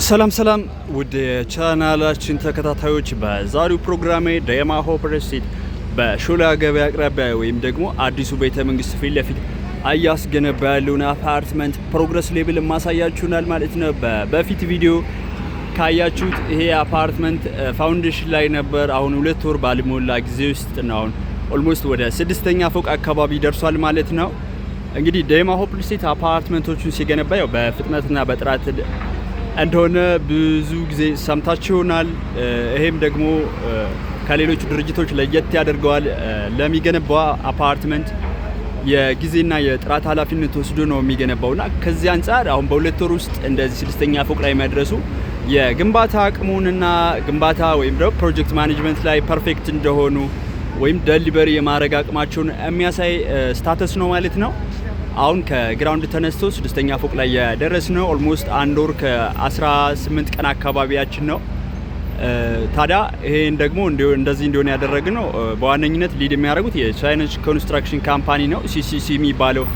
ሰላም ውድ የቻናላችን ተከታታዮች በዛሬው ፕሮግራሜ ዳይማ ሆፕ ሪል ስቴት በሾላ ገበያ አቅራቢያ ወይም ደግሞ አዲሱ ቤተ መንግስት ፊት ለፊት እያስገነባ ያለውን አፓርትመንት ፕሮግረስ ሌቭል ማሳያችሁናል ማለት ነው። በፊት ቪዲዮ ካያችሁት ይሄ አፓርትመንት ፋውንዴሽን ላይ ነበር። አሁን 2 ወር ባልሞላ ጊዜ ውስጥ ነው አሁን ኦልሞስት ወደ 6ኛ ፎቅ አካባቢ ደርሷል ማለት ነው። እንግዲህ ዳይማ ሆፕ ሪል ስቴት አፓርትመንቶቹን ሲገነባ ያው በፍጥነትና በጥራት እንደሆነ ብዙ ጊዜ ሰምታችሁናል። ይሄም ደግሞ ከሌሎች ድርጅቶች ለየት ያደርገዋል። ለሚገነባው አፓርትመንት የጊዜና የጥራት ኃላፊነት ወስዶ ነው የሚገነባውና ከዚህ አንፃር አሁን በ2 ወር ውስጥ እንደዚህ 6ኛ ፎቅ ላይ መድረሱ የግንባታ አቅሙንና ግንባታ ወይም ደግሞ ፕሮጀክት ማኔጅመንት ላይ ፐርፌክት እንደሆኑ ወይም ዴሊቨሪ የማድረግ አቅማቸውን የሚያሳይ ስታተስ ነው ማለት ነው። አሁን ከግራውንድ ተነስቶ 6ኛ ፎቅ ላይ ያደረስነው ኦልሞስት 1 ወር ከ18 ቀን አካባቢያችን ነው። ታዲያ ይሄን ደግሞ እንደዚህ እንዲሆን ያደረግነው በዋነኝነት ሊድ የሚያደርጉት የቻይናች ኮንስትራክሽን ካምፓኒ ነው። ሲሲሲ የሚባለው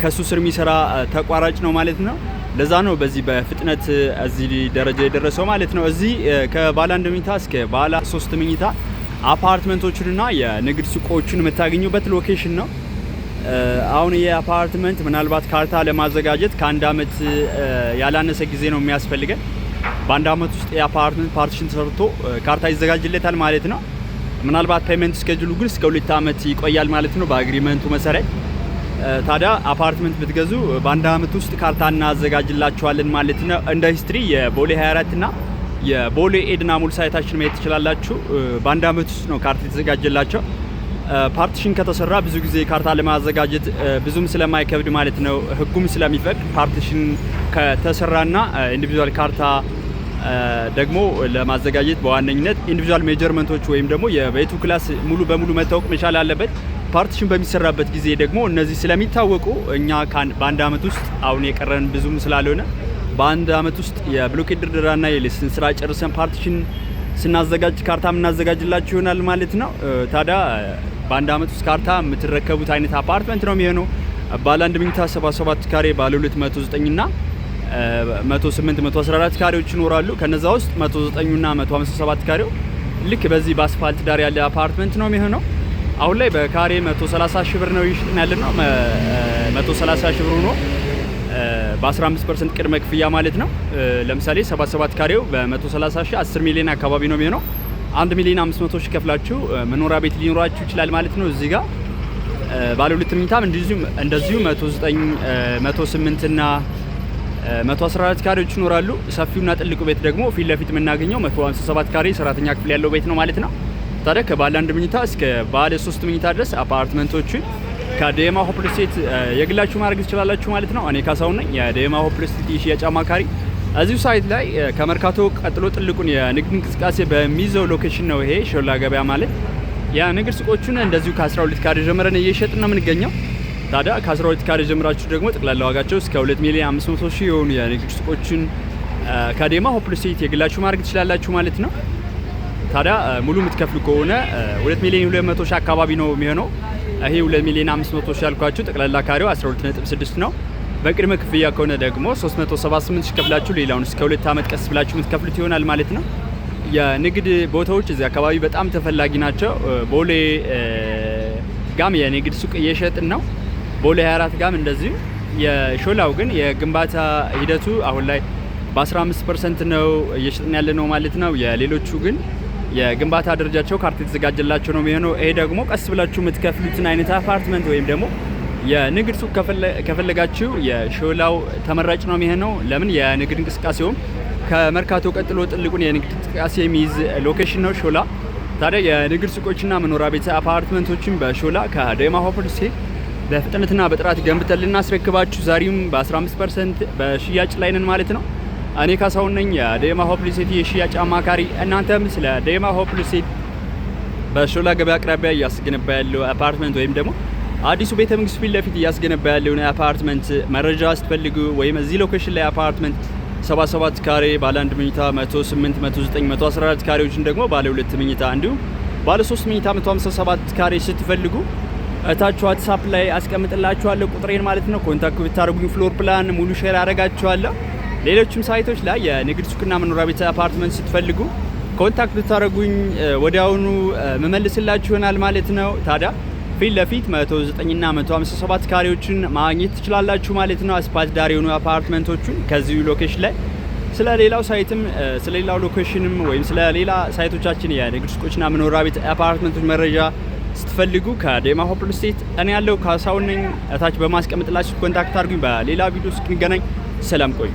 ከሱ ስር የሚሰራ ተቋራጭ ነው ማለት ነው። ለዛ ነው በዚህ በፍጥነት እዚህ ደረጃ የደረሰው ማለት ነው። እዚህ ከባለ 1 መኝታ እስከ ባለ 3 መኝታ አፓርትመንቶችንና የንግድ ሱቆችን የምታገኙበት ሎኬሽን ነው። አሁን ይሄ አፓርትመንት ምናልባት ካርታ ለማዘጋጀት ከ1 አመት ያላነሰ ጊዜ ነው የሚያስፈልገን። በ1 አመት ውስጥ የአፓርትመንት ፓርቲሽን ተሰርቶ ካርታ ይዘጋጅለታል ማለት ነው። ምናልባት ፔመንት ስኬጁሉ ግን እስከ 2 አመት ይቆያል ማለት ነው በአግሪመንቱ መሰረት። ታዲያ አፓርትመንት ብትገዙ በ1 አመት ውስጥ ካርታ እናዘጋጅላችኋለን ማለት ነው። እንደ ሂስትሪ የቦሌ 24 እና የቦሌ ኤድና ሙሉ ሳይታችን ማየት ትችላላችሁ። በ1 አመት ውስጥ ነው ካርታ የተዘጋጀላቸው። ፓርቲሽን ከተሰራ ብዙ ጊዜ ካርታ ለማዘጋጀት ብዙም ስለማይከብድ ማለት ነው፣ ህጉም ስለሚፈቅድ ፓርቲሽን ከተሰራና ኢንዲቪጁዋል ካርታ ደግሞ ለማዘጋጀት በዋነኝነት ኢንዲቪጁዋል ሜጀርመንቶች ወይም ደግሞ የቤቱ ክላስ ሙሉ በሙሉ መታወቅ መቻል አለበት። ፓርቲሽን በሚሰራበት ጊዜ ደግሞ እነዚህ ስለሚታወቁ እኛ በ1 አመት ውስጥ አሁን የቀረን ብዙም ስላልሆነ በ1 አመት ውስጥ የብሎኬት ድርድራና የሌስን ስራ ጨርሰን ፓርቲሽን ስናዘጋጅ ካርታ የምናዘጋጅላችሁ ይሆናል ማለት ነው። ታዲያ በ1 አመት ውስጥ ካርታ የምትረከቡት አይነት አፓርትመንት ነው የሚሆነው። ባለ 1 መኝታ 77 ካሬ፣ ባለ 2 109 እና 108 114 ካሬዎች ይኖራሉ። ከነዛ ውስጥ 109 እና 157 ካሬው ልክ በዚህ በአስፋልት ዳር ያለ አፓርትመንት ነው የሚሆነው። አሁን ላይ በካሬ 130 ሺህ ብር ነው ይሽጥን ያለ ነው። 130 ሺህ ብር ሆኖ በ15% ቅድመ ክፍያ ማለት ነው። ለምሳሌ 77 ካሬው በ130 ሺህ 10 ሚሊዮን አካባቢ ነው የሚሆነው። 1 ሚሊዮን 500 ሺህ ከፍላችሁ መኖሪያ ቤት ሊኖራችሁ ይችላል ማለት ነው። እዚህ ጋር ባለ 2 መኝታም እንደዚሁ 109 108 እና 114 ካሬዎች ይኖራሉ። ሰፊውና ጥልቁ ቤት ደግሞ ፊት ለፊት የምናገኘው 157 ካሬ ሰራተኛ ክፍል ያለው ቤት ነው ማለት ነው። ታዲያ ከባለ 1 መኝታ እስከ ባለ 3 መኝታ ድረስ አፓርትመንቶችን ከዳይማ ሆፕ ሪል ስቴት የግላችሁ ማድረግ ትችላላችሁ ማለት ነው። እኔ ካሳው ነኝ፣ የዳይማ ሆፕ ሪል ስቴት የሽያጭ አማካሪ። እዚሁ ሳይት ላይ ከመርካቶ ቀጥሎ ጥልቁን የንግድ እንቅስቃሴ በሚይዘው ሎኬሽን ነው ይሄ ሾላ ገበያ ማለት። የንግድ ሱቆቹን እንደዚሁ ከ12 ካሬ ጀምረን እየሸጥን ነው የምንገኘው። ታዲያ ከ12 ካሬ ጀምራችሁ ደግሞ ጠቅላላ ዋጋቸው እስከ 2 ሚሊዮን 500 ሺህ የሆኑ የንግድ ሱቆችን ከዳይማ ሆፕ ሪል ስቴት የግላችሁ ማድረግ ትችላላችሁ ማለት ነው። ታዲያ ሙሉ የምትከፍሉ ከሆነ 2 ሚሊዮን 200 ሺህ አካባቢ ነው የሚሆነው። ይሄ 2 ሚሊዮን 500 ሺህ ያልኳችሁ ጠቅላላ ካሬው 12.6 ነው። በቅድመ ክፍያ ከሆነ ደግሞ 378 ሺህ ከፍላችሁ ሌላውን እስከ 2 አመት ቀስ ብላችሁ የምትከፍሉት ይሆናል ማለት ነው። የንግድ ቦታዎች እዚህ አካባቢ በጣም ተፈላጊ ናቸው። ቦሌ ጋም የንግድ ሱቅ እየሸጥን ነው። ቦሌ 24 ጋም እንደዚሁ። የሾላው ግን የግንባታ ሂደቱ አሁን ላይ በ15% ነው እየሸጥን ያለ ነው ማለት ነው። የሌሎቹ ግን የግንባታ ደረጃቸው ካርታ የተዘጋጀላቸው ነው የሚሆነው። ይሄ ደግሞ ቀስ ብላችሁ የምትከፍሉትን አይነት አፓርትመንት ወይም ደግሞ የንግድ ሱቅ ከፈለጋችሁ የሾላው ተመራጭ ነው የሚሆነው። ለምን የንግድ እንቅስቃሴውም ከመርካቶ ቀጥሎ ጥልቁን የንግድ እንቅስቃሴ የሚይዝ ሎኬሽን ነው ሾላ። ታዲያ የንግድ ሱቆችና መኖሪያ ቤት አፓርትመንቶችን በሾላ ከዳይማ ሆፕ ሪል ስቴት በፍጥነትና በጥራት ገንብተን ልናስረክባችሁ ዛሬም በ15% በሽያጭ ላይ ነን ማለት ነው። እኔ ካሳው ነኝ፣ የዳይማ ሆፕ ሪል ስቴት የሽያጭ አማካሪ። እናንተም ስለ ዳይማ ሆፕ ሪል ስቴት በሾላ ገበያ አቅራቢያ እያስገነባ ያለው አፓርትመንት ወይም ደግሞ አዲሱ ቤተ መንግስት ፊት ለፊት እያስገነባ ያለውን አፓርትመንት መረጃ ስትፈልጉ ወይም እዚህ ሎኬሽን ላይ አፓርትመንት 77 ካሬ ባለ 1 መኝታ 108 109 114 ካሬዎችን ደግሞ ባለ 2 መኝታ እንዲሁም ባለ 3 መኝታ 157 ካሬ ስትፈልጉ እታች ዋትስአፕ ላይ አስቀምጥላችኋለሁ ቁጥሬን ማለት ነው። ኮንታክት ብታደርጉኝ ፍሎር ፕላን ሙሉ ሼር አደርጋችኋለሁ። ሌሎችም ሳይቶች ላይ የንግድ ሱቅና መኖሪያ ቤት አፓርትመንት ስትፈልጉ ኮንታክት ብታደርጉኝ ወዲያውኑ መመልስላችሁ ይሆናል ማለት ነው። ታዲያ ፊት ለፊት 109 እና 157 ካሬዎችን ማግኘት ትችላላችሁ ማለት ነው። አስፓልት ዳር የሆኑ አፓርትመንቶቹን ከዚሁ ሎኬሽን ላይ ስለ ሌላው ሳይትም ስለ ሌላው ሎኬሽንም ወይም ስለ ሌላ ሳይቶቻችን የንግድ ሱቆችና መኖሪያ ቤት አፓርትመንቶች መረጃ ስትፈልጉ ከዴማ ሆፕ ሪል ስቴት እኔ ያለው ካሳሁን ነኝ። እታች በማስቀመጥላችሁ ኮንታክት አድርጉኝ። በሌላ ቪዲዮ እስክንገናኝ ሰላም ቆዩ።